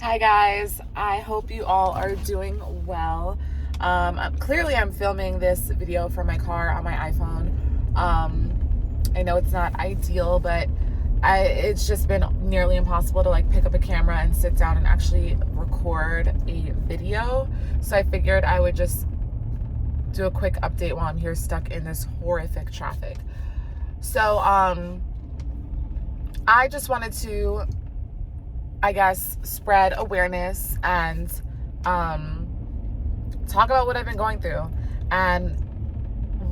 Hi guys, I hope you all are doing well. Clearly I'm filming this video from my car on my iPhone. I know it's not ideal, but it's just been nearly impossible to pick up a camera and sit down and actually record a video. So I figured I would just do a quick update while I'm here stuck in this horrific traffic. So I just wanted to spread awareness and talk about what I've been going through. And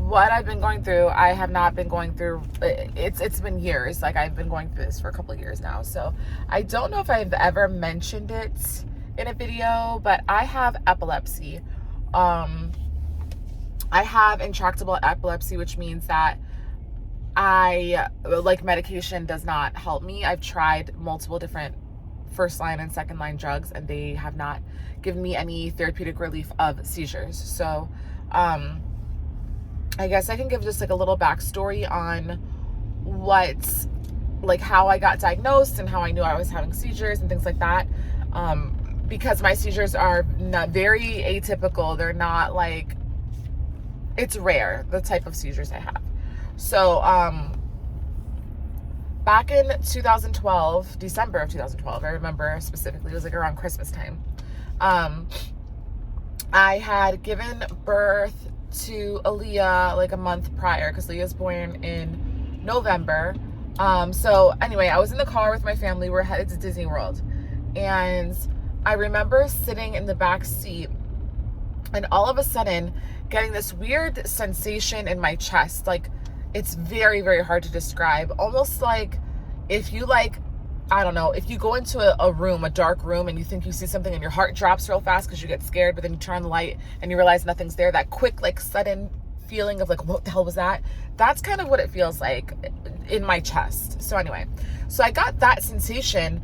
what I've been going through, I have not been going through, it's been years. I've been going through this for a couple of years now. So I don't know if I've ever mentioned it in a video, but I have epilepsy. I have intractable epilepsy, which means that medication does not help me. I've tried multiple different first line and second line drugs, and they have not given me any therapeutic relief of seizures. So I guess I can give just a little backstory on how I got diagnosed and how I knew I was having seizures and things like that. Because my seizures are not very atypical. They're not it's rare, the type of seizures I have. So back in 2012, December of 2012, I remember specifically, it was around Christmas time. I had given birth to Aaliyah a month prior, because Aaliyah's born in November. So anyway, I was in the car with my family. We're headed to Disney World. And I remember sitting in the back seat and all of a sudden getting this weird sensation in my chest. It's very, very hard to describe. Almost like if you I don't know, if you go into a room, a dark room, and you think you see something and your heart drops real fast because you get scared, but then you turn on the light and you realize nothing's there. That quick, sudden feeling of what the hell was that? That's kind of what it feels like in my chest. So anyway, so I got that sensation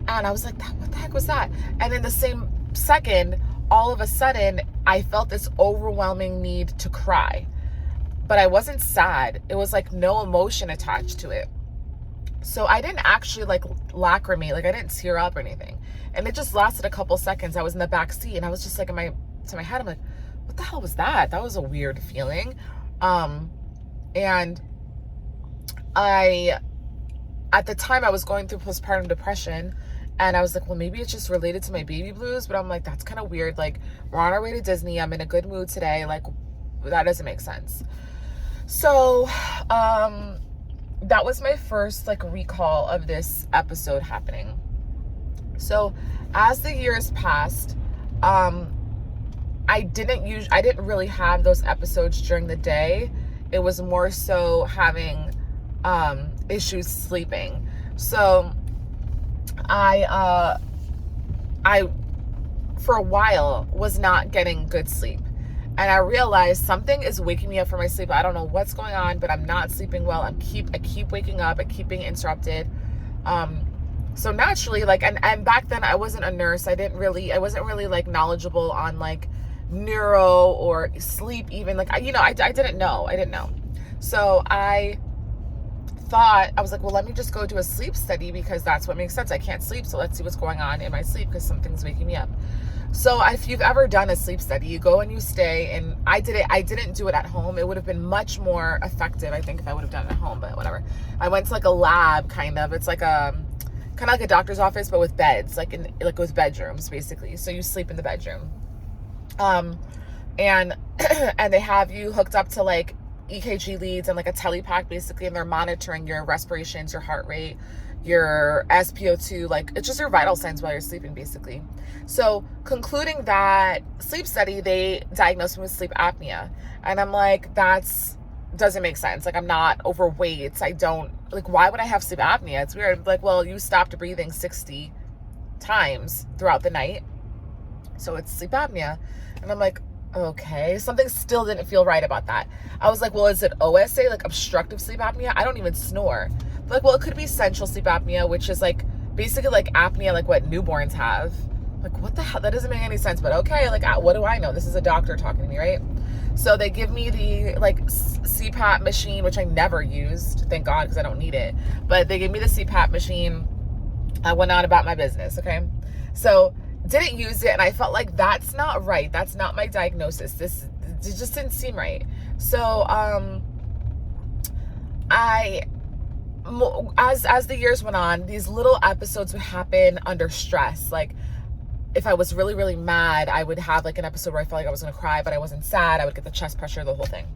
and I was like, what the heck was that? And in the same second, all of a sudden, I felt this overwhelming need to cry. But I wasn't sad. It was no emotion attached to it. So I didn't actually lacrimate, I didn't tear up or anything. And it just lasted a couple seconds. I was in the back seat and I was just to my head, I'm like, what the hell was that? That was a weird feeling. And at the time I was going through postpartum depression, and I was like, well, maybe it's just related to my baby blues, but I'm like, that's kind of weird. We're on our way to Disney. I'm in a good mood today. That doesn't make sense. So, that was my first recall of this episode happening. So as the years passed, I didn't really have those episodes during the day. It was more so having issues sleeping. So I for a while was not getting good sleep. And I realized something is waking me up from my sleep. I don't know what's going on, but I'm not sleeping well. I keep waking up. I keep being interrupted. So naturally, and back then I wasn't a nurse. I wasn't really knowledgeable on neuro or sleep even. I didn't know. So I thought, I was like, well, let me just go do a sleep study because that's what makes sense. I can't sleep. So let's see what's going on in my sleep because something's waking me up. So if you've ever done a sleep study, you go and you stay, and I didn't do it at home. It would have been much more effective, I think, if I would have done it at home, but whatever. I went to a lab, kind of. It's kind of like a doctor's office, but with beds, with bedrooms, basically. So you sleep in the bedroom. And they have you hooked up to EKG leads and a telepack, basically, and they're monitoring your respirations, your heart rate, your SpO2, it's just your vital signs while you're sleeping, basically. So concluding that sleep study, they diagnosed me with sleep apnea. And I'm like, doesn't make sense. I'm not overweight. I don't, why would I have sleep apnea? It's weird. Well, you stopped breathing 60 times throughout the night, so it's sleep apnea. And I'm like, okay, something still didn't feel right about that. I was like, well, is it OSA, obstructive sleep apnea? I don't even snore. Well, it could be central sleep apnea, which is basically apnea, what newborns have. What the hell? That doesn't make any sense, but okay, what do I know? This is a doctor talking to me, right? So they give me the CPAP machine, which I never used, thank God, because I don't need it. But they gave me the CPAP machine. I went on about my business, okay? So didn't use it, and I felt like that's not right. That's not my diagnosis. This it just didn't seem right. So as the years went on, these little episodes would happen under stress. Like if I was really, really mad, I would have like an episode where I felt like I was going to cry, but I wasn't sad. I would get the chest pressure, the whole thing.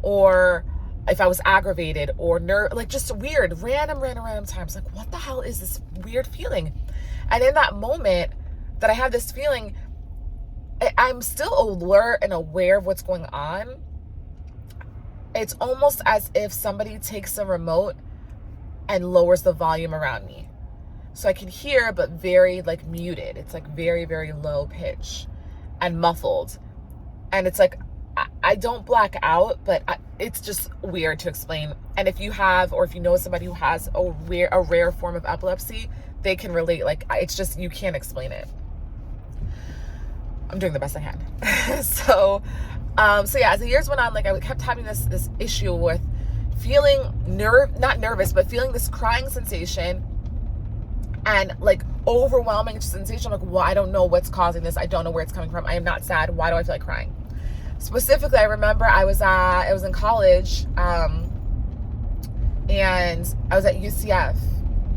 Or if I was aggravated or like just weird, random times. Like, what the hell is this weird feeling? And in that moment that I had this feeling, I'm still alert and aware of what's going on. It's almost as if somebody takes a remote and lowers the volume around me. So I can hear, but very like muted. It's like very, very low pitch and muffled. And it's like, I don't black out, but it's just weird to explain. And if you have, or if you know somebody who has a rare form of epilepsy, they can relate. Like, it's just, you can't explain it. I'm doing the best I can. So yeah, as the years went on, like I kept having this issue with feeling not nervous, but feeling this crying sensation and like overwhelming sensation. I'm like, well, I don't know what's causing this. I don't know where it's coming from. I am not sad. Why do I feel like crying? Specifically, I remember I was in college, and I was at UCF,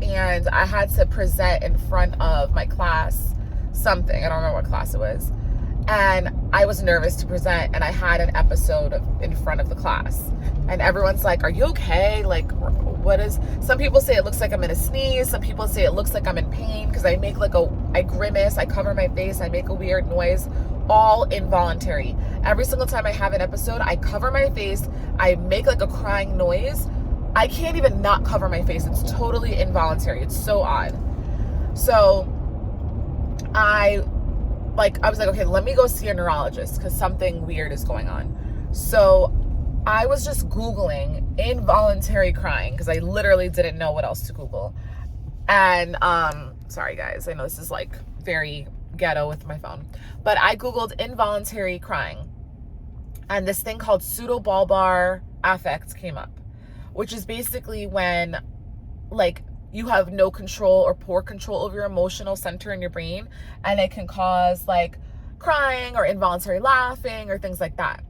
and I had to present in front of my class something. I don't remember what class it was. And I was nervous to present, and I had an episode in front of the class. And everyone's like, are you okay? Like, what is... Some people say it looks like I'm in a sneeze. Some people say it looks like I'm in pain because I make I grimace, I cover my face, I make a weird noise. All involuntary. Every single time I have an episode, I cover my face, I make like a crying noise. I can't even not cover my face. It's totally involuntary. It's so odd. So I was like, okay, let me go see a neurologist because something weird is going on. So I was just Googling involuntary crying because I literally didn't know what else to Google. And sorry guys, I know this is like very ghetto with my phone, but I Googled involuntary crying, and this thing called pseudobulbar affect came up, which is basically when like you have no control or poor control over your emotional center in your brain, and it can cause like crying or involuntary laughing or things like that.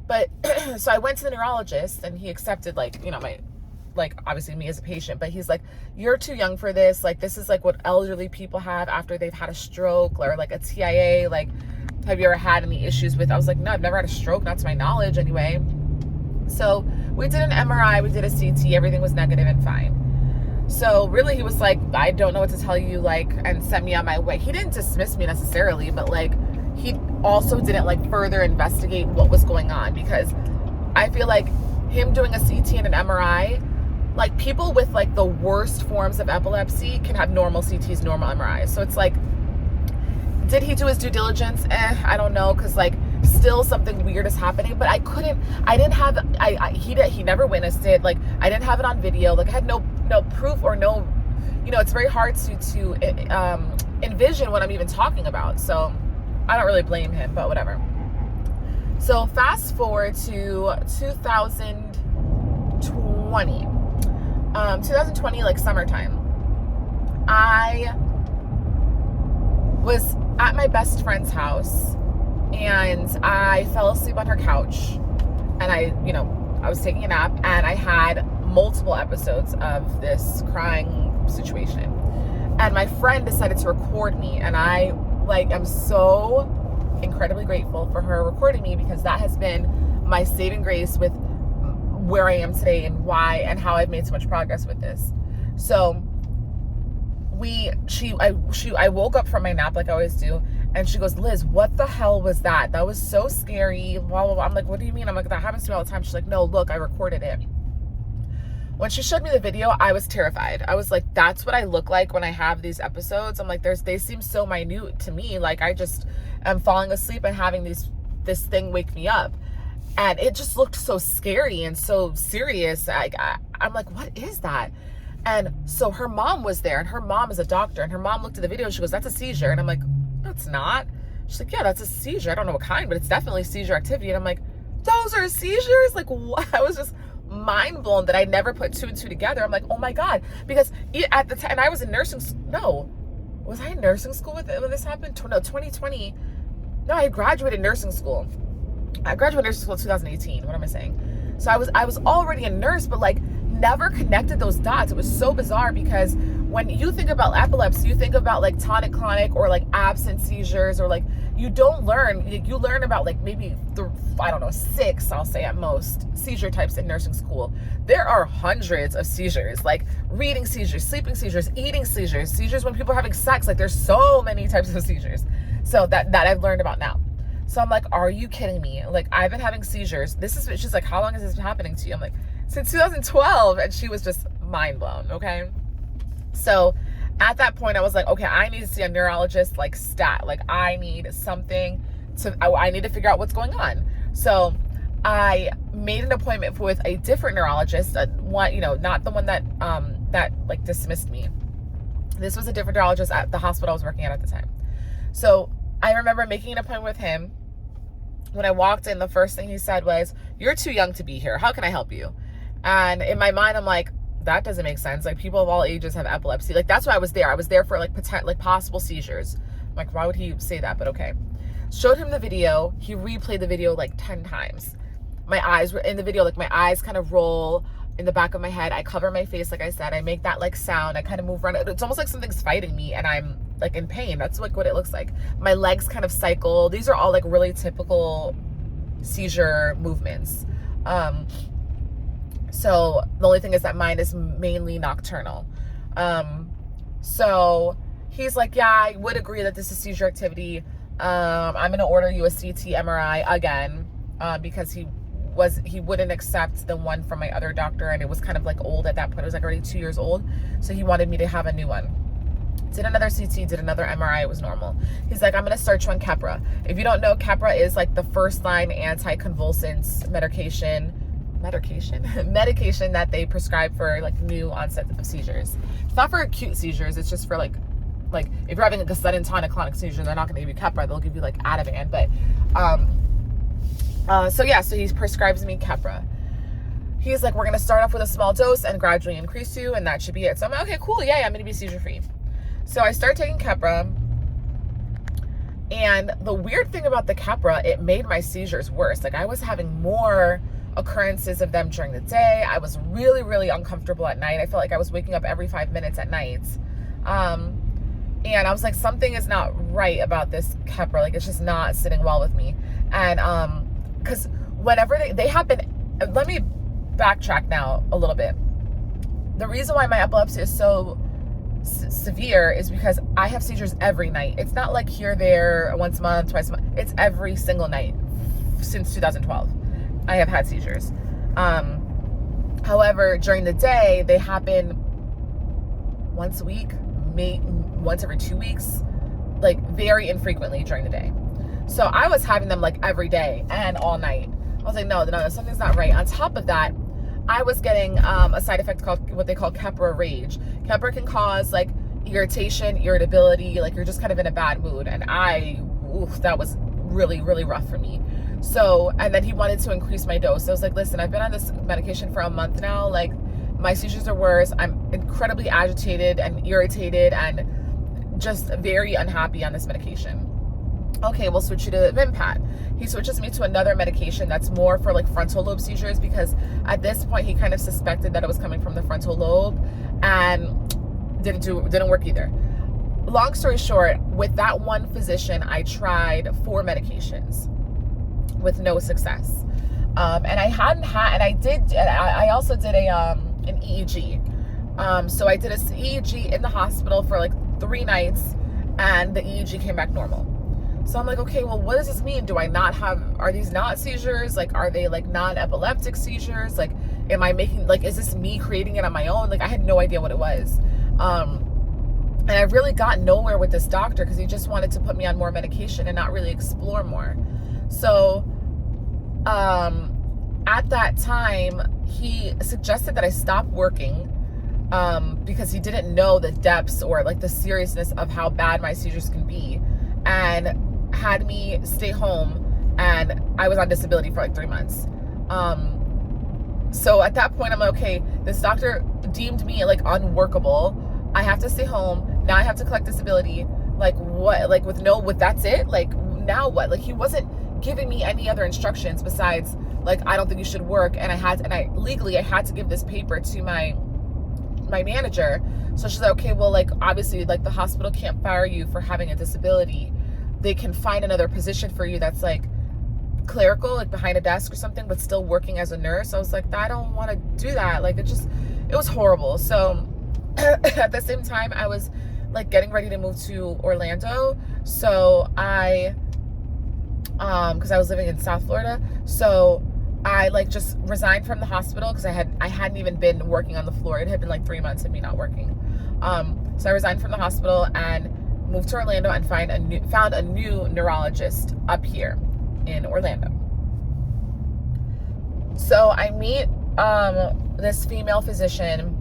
But so I went to the neurologist, and he accepted obviously me as a patient, but he's like, you're too young for this. Like, this is like what elderly people have after they've had a stroke or like a TIA. Like, have you ever had any issues with... I was like, no, I've never had a stroke, not to my knowledge anyway. So we did an MRI, we did a CT, everything was negative and fine. So really he was like, I don't know what to tell you, like, and sent me on my way. He didn't dismiss me necessarily, but like, he also didn't like further investigate what was going on, because I feel like him doing a CT and an MRI, like people with like the worst forms of epilepsy can have normal CTs, normal MRIs. So it's like, did he do his due diligence? I don't know, because like still something weird is happening. But he never witnessed it. Like I didn't have it on video. Like I had no proof or no, it's very hard to envision what I'm even talking about. So I don't really blame him, but whatever. So fast forward to 2020. 2020, like summertime, I was at my best friend's house, and I fell asleep on her couch, and I was taking a nap, and I had multiple episodes of this crying situation, and my friend decided to record me, and I am so incredibly grateful for her recording me, because that has been my saving grace with where I am today and why and how I've made so much progress with this. So I woke up from my nap like I always do, and she goes, Liz, what the hell was that? That was so scary, blah, blah, blah. I'm like, what do you mean? I'm like, that happens to me all the time. She's like, no, look, I recorded it. When she showed me the video, I was terrified. I was like, that's what I look like when I have these episodes. I'm like, they seem so minute to me. Like I just am falling asleep and having this thing wake me up. And it just looked so scary and so serious. I'm like, what is that? And so her mom was there, and her mom is a doctor, and her mom looked at the video and she goes, that's a seizure. And I'm like, no, it's not. She's like, yeah, that's a seizure. I don't know what kind, but it's definitely seizure activity. And I'm like, those are seizures? Like, what? I was just mind blown that I never put two and two together. I'm like, oh my God. Because at the time, and I was in nursing school. No, was I in nursing school when this happened? No, 2020. No, I graduated nursing school. I graduated nursing school in 2018. What am I saying? So I was already a nurse, but like never connected those dots. It was so bizarre because when you think about epilepsy, you think about like tonic-clonic or like absent seizures, or like you don't learn, you learn about like maybe I don't know, 6, I'll say at most, seizure types in nursing school. There are hundreds of seizures, like reading seizures, sleeping seizures, eating seizures, seizures when people are having sex. Like there's so many types of seizures. So that I've learned about now. So I'm like, are you kidding me? Like, I've been having seizures. She's like, how long has this been happening to you? I'm like, since 2012. And she was just mind blown. Okay. So at that point I was like, okay, I need to see a neurologist, like stat, like I need something I need to figure out what's going on. So I made an appointment with a different neurologist, one, not the one that like dismissed me. This was a different neurologist at the hospital I was working at the time. So I remember making an appointment with him. When I walked in, the first thing he said was, "You're too young to be here. How can I help you?" And in my mind, I'm like, that doesn't make sense. Like, people of all ages have epilepsy. Like, that's why I was there. I was there for like possible seizures. I'm like, why would he say that? But okay. Showed him the video. He replayed the video like 10 times. My eyes were in the video. Like, my eyes kind of roll in the back of my head. I cover my face. Like I said, I make that like sound. I kind of move around. It's almost like something's fighting me and I'm like in pain. That's like what it looks like. My legs kind of cycle. These are all like really typical seizure movements. So the only thing is that mine is mainly nocturnal. So he's like, yeah, I would agree that this is seizure activity. I'm going to order you a CT MRI again, because he wouldn't accept the one from my other doctor. And it was kind of like old at that point. It was like already 2 years old. So he wanted me to have a new one. Did another CT, did another MRI. It was normal. He's like, I'm going to start you on Keppra. If you don't know, Keppra is like the first line anticonvulsants medication that they prescribe for like new onset of seizures. It's not for acute seizures. It's just for like if you're having like a sudden tonic-clonic seizure, they're not going to give you Keppra. They'll give you like Ativan. But so he prescribes me Keppra. He's like, we're going to start off with a small dose and gradually increase you, and that should be it. So I'm like, okay, cool. Yeah, I'm going to be seizure free. So I start taking Keppra, and the weird thing about the Keppra, it made my seizures worse. Like, I was having more occurrences of them during the day. I was really, really uncomfortable at night. I felt like I was waking up every 5 minutes at night. And I was like, something is not right about this Keppra. Like, it's just not sitting well with me. And because whenever they have been, let me backtrack now a little bit. The reason why my epilepsy is so severe is because I have seizures every night. It's not like here, there, once a month, twice a month. It's every single night since 2012. I have had seizures. However, during the day, they happen once a week, once every 2 weeks, like very infrequently during the day. So I was having them like every day and all night. I was like, no, something's not right. On top of that, I was getting a side effect called what they call Keppra rage. Keppra can cause like irritation, irritability, like you're just kind of in a bad mood. And that was really, really rough for me. So, and then he wanted to increase my dose. So I was like, listen, I've been on this medication for a month now. Like, my seizures are worse. I'm incredibly agitated and irritated and just very unhappy on this medication. Okay, we'll switch you to Vimpat. He switches me to another medication that's more for like frontal lobe seizures, because at this point he kind of suspected that it was coming from the frontal lobe, and didn't work either. Long story short, with that one physician, I tried 4 medications with no success. And I also did an EEG. So I did an EEG in the hospital for like 3 nights, and the EEG came back normal. So I'm like, okay, well, what does this mean? Are these not seizures? Like, are they like non-epileptic seizures? Like, is this me creating it on my own? Like, I had no idea what it was. And I really got nowhere with this doctor because he just wanted to put me on more medication and not really explore more. So, at that time, he suggested that I stop working, because he didn't know the depths or like the seriousness of how bad my seizures can be, and had me stay home, and I was on disability for like 3 months. So at that point, I'm like, okay, this doctor deemed me like unworkable. I have to stay home. Now I have to collect disability. Like what? Like with that's it? Like now what? Like he wasn't giving me any other instructions besides like, I don't think you should work. And legally I had to give this paper to my manager. So she's like, okay, well, like obviously like the hospital can't fire you for having a disability. They can find another position for you that's like clerical, like behind a desk or something, but still working as a nurse. I was like, I don't want to do that. Like it was horrible. So at the same time, I was like getting ready to move to Orlando. So because I was living in South Florida. So I like just resigned from the hospital because I hadn't even been working on the floor. It had been like 3 months of me not working. So I resigned from the hospital and moved to Orlando and found a new neurologist up here in Orlando. So I meet this female physician,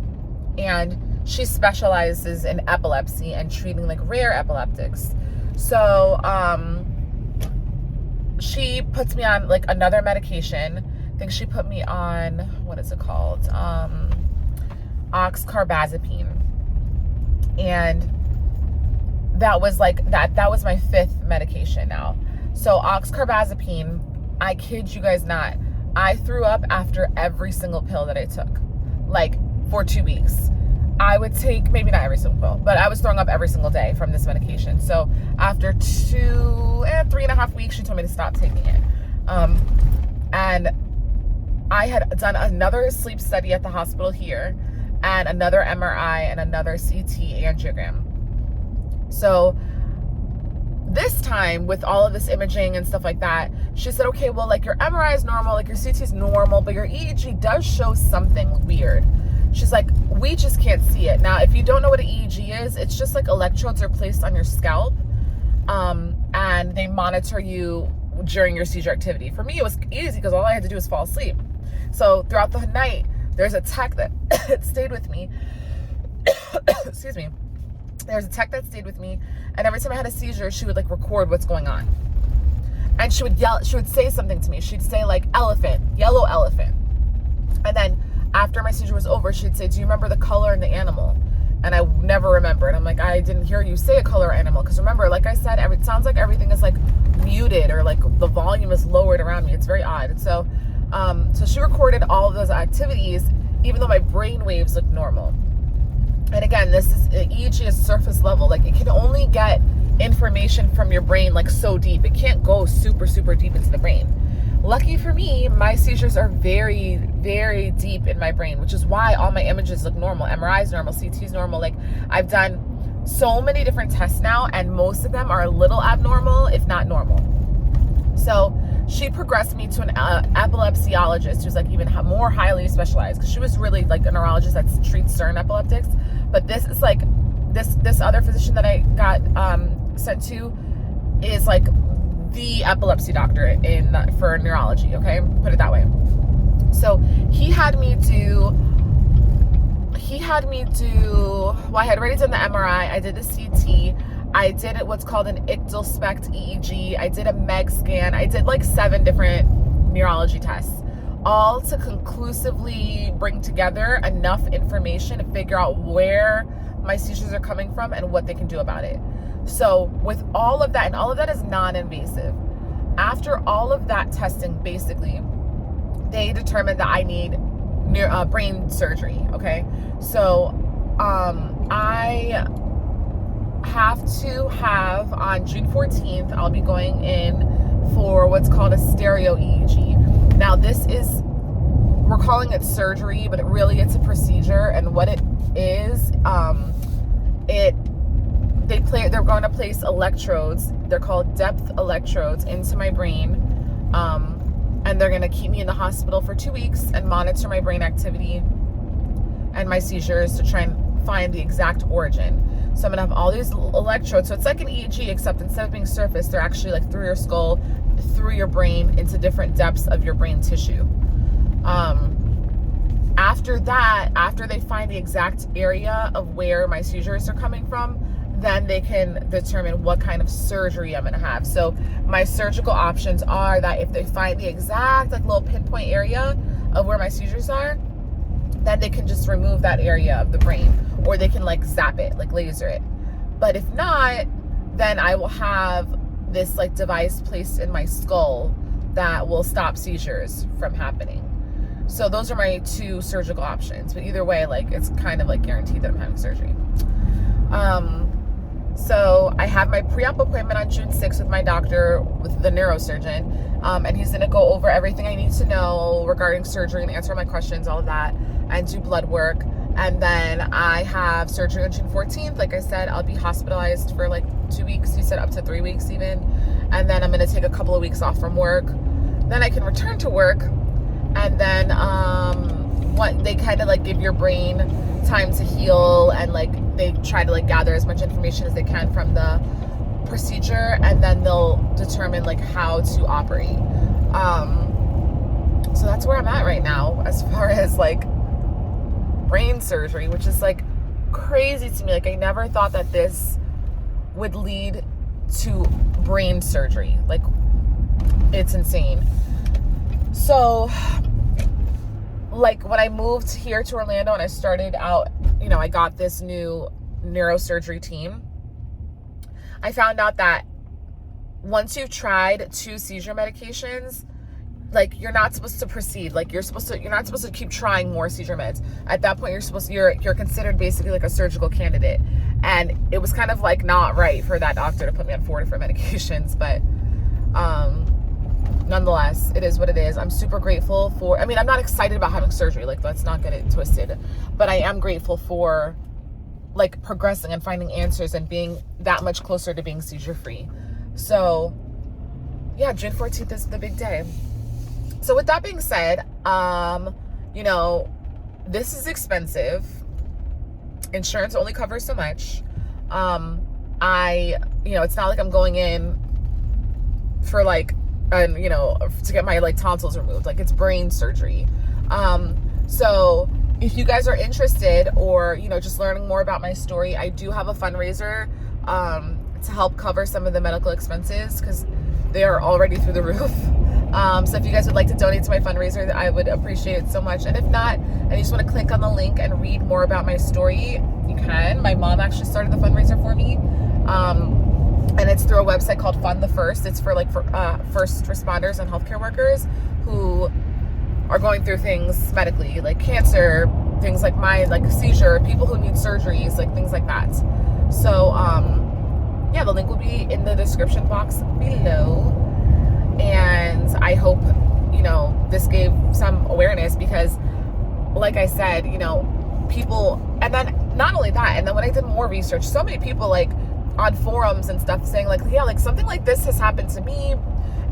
and she specializes in epilepsy and treating like rare epileptics. So she puts me on like another medication. I think she put me on, what is it called? Oxcarbazepine. And that was like, that was my 5th medication now. So oxcarbazepine, I kid you guys not, I threw up after every single pill that I took, like for 2 weeks. I would take, maybe not every single pill, but I was throwing up every single day from this medication. So after 3.5 weeks, she told me to stop taking it. And I had done another sleep study at the hospital here, and another MRI and another CT angiogram. So this time, with all of this imaging and stuff like that, she said, okay, well, like your MRI is normal, like your CT is normal, but your EEG does show something weird. She's like, we just can't see it. Now, if you don't know what an EEG is, it's just like electrodes are placed on your scalp, and they monitor you during your seizure activity. For me, it was easy because all I had to do was fall asleep. So throughout the night, there's a tech that stayed with me. Excuse me. There's a tech that stayed with me, and every time I had a seizure, she would like record what's going on. And she would say something to me. She'd say like elephant, yellow elephant. And then after my seizure was over, she'd say, do you remember the color and the animal? And I never remember. And I'm like, I didn't hear you say a color or animal. Because remember, like I said, it sounds like everything is like muted, or like the volume is lowered around me. It's very odd. And so she recorded all of those activities, even though my brain waves look normal. And again, EEG is surface level. Like it can only get information from your brain like so deep. It can't go super, super deep into the brain. Lucky for me, my seizures are very, very deep in my brain, which is why all my images look normal. MRI is normal, CT is normal. Like I've done so many different tests now, and most of them are a little abnormal, if not normal. So she progressed me to an epilepsiologist who's like even more highly specialized, because she was really like a neurologist that treats certain epileptics. But this is like, this other physician that I got sent to is like the epilepsy doctor for neurology, okay? Put it that way. So I had already done the MRI, I did the CT, I did what's called an ICTEL-SPECT EEG, I did a MEG scan, I did like 7 different neurology tests, all to conclusively bring together enough information to figure out where my seizures are coming from and what they can do about it. So with all of that, and all of that is non-invasive, after all of that testing, basically, they determined that I need brain surgery, okay? So I have to have, on June 14th, I'll be going in for what's called a stereo EEG. Now we're calling it surgery, but it's a procedure, and what it is, they're going to place electrodes, they're called depth electrodes, into my brain, and they're going to keep me in the hospital for 2 weeks and monitor my brain activity and my seizures to try and find the exact origin. So I'm going to have all these electrodes, so it's like an EEG, except instead of being surface, they're actually like through your skull, through your brain, into different depths of your brain tissue. After they find the exact area of where my seizures are coming from, then they can determine what kind of surgery I'm going to have. So my surgical options are that if they find the exact like little pinpoint area of where my seizures are, then they can just remove that area of the brain, or they can like zap it, like laser it. But if not, then I will have this like device placed in my skull that will stop seizures from happening. So those are my 2 surgical options. But either way, like it's kind of like guaranteed that I'm having surgery. So I have my pre-op appointment on June 6th with my doctor, with the neurosurgeon. And he's going to go over everything I need to know regarding surgery and answer my questions, all of that, and do blood work. And then I have surgery on June 14th. Like I said, I'll be hospitalized for like 2 weeks. He said up to 3 weeks even. And then I'm going to take a couple of weeks off from work. Then I can return to work. And then what they kind of like give your brain time to heal, and like they try to like gather as much information as they can from the procedure, and then they'll determine like how to operate. So that's where I'm at right now as far as like brain surgery, which is like crazy to me. Like I never thought that this would lead to brain surgery. Like it's insane. So like when I moved here to Orlando and I started out, you know, I got this new neurosurgery team. I found out that once you've tried 2 seizure medications, like you're not supposed to proceed. Like you're not supposed to keep trying more seizure meds. At that point, you're considered basically like a surgical candidate. And it was kind of like not right for that doctor to put me on 4 different medications, but nonetheless, it is what it is. I'm super grateful for, I mean, I'm not excited about having surgery, like let's not get it twisted, but I am grateful for like progressing and finding answers and being that much closer to being seizure free. So yeah, June 14th is the big day. So with that being said, you know, this is expensive. Insurance only covers so much. You know, it's not like I'm going in for like, you know, to get my like tonsils removed. Like it's brain surgery. So if you guys are interested, or, you know, just learning more about my story, I do have a fundraiser to help cover some of the medical expenses because they are already through the roof. So if you guys would like to donate to my fundraiser, I would appreciate it so much. And if not, and you just want to click on the link and read more about my story, you can. My mom actually started the fundraiser for me. And it's through a website called Fund the First. It's for first responders and healthcare workers who are going through things medically, like cancer, things like mine, like seizure, people who need surgeries, like things like that. So, yeah, the link will be in the description box below. And I hope, you know, this gave some awareness because, like I said, you know, people, and then not only that, and then when I did more research, so many people like on forums and stuff saying like, yeah, like something like this has happened to me.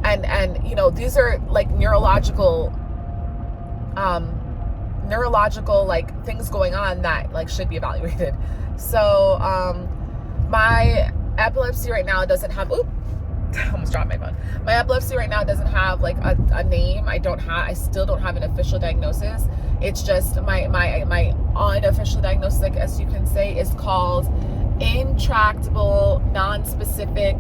And, you know, these are like neurological like things going on that like should be evaluated. So, my epilepsy right now doesn't have, almost dropped my phone. My epilepsy right now doesn't have like a name. I still don't have an official diagnosis. It's just my unofficial diagnosis, like as you can say, is called intractable, non-specific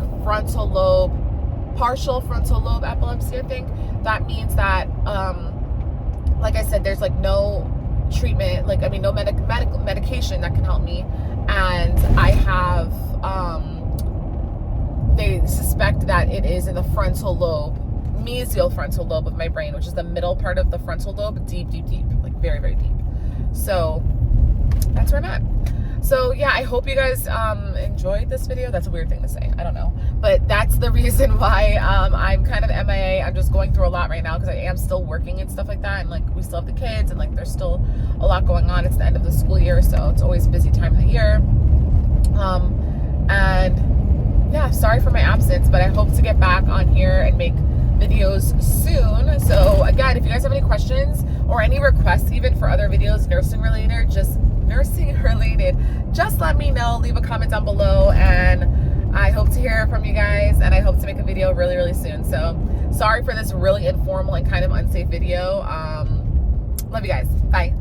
partial frontal lobe epilepsy, I think. That means that, like I said, there's like no treatment, like, I mean, no medical medication that can help me. And I have, they suspect that it is in the frontal lobe, mesial frontal lobe of my brain, which is the middle part of the frontal lobe, deep, like very, very deep. So that's where I'm at. So yeah, I hope you guys enjoyed this video. That's a weird thing to say, I don't know, but that's the reason why I'm kind of MIA. I'm just going through a lot right now because I am still working and stuff like that, and like we still have the kids, and like there's still a lot going on. It's the end of the school year, so it's always a busy time of the year. And yeah, sorry for my absence, but I hope to get back on here and make videos soon. So again, if you guys have any questions or any requests even for other videos nursing related, just let me know. Leave a comment down below, and I hope to hear from you guys, and I hope to make a video really, really soon. So sorry for this really informal and kind of unsafe video. Love you guys. Bye.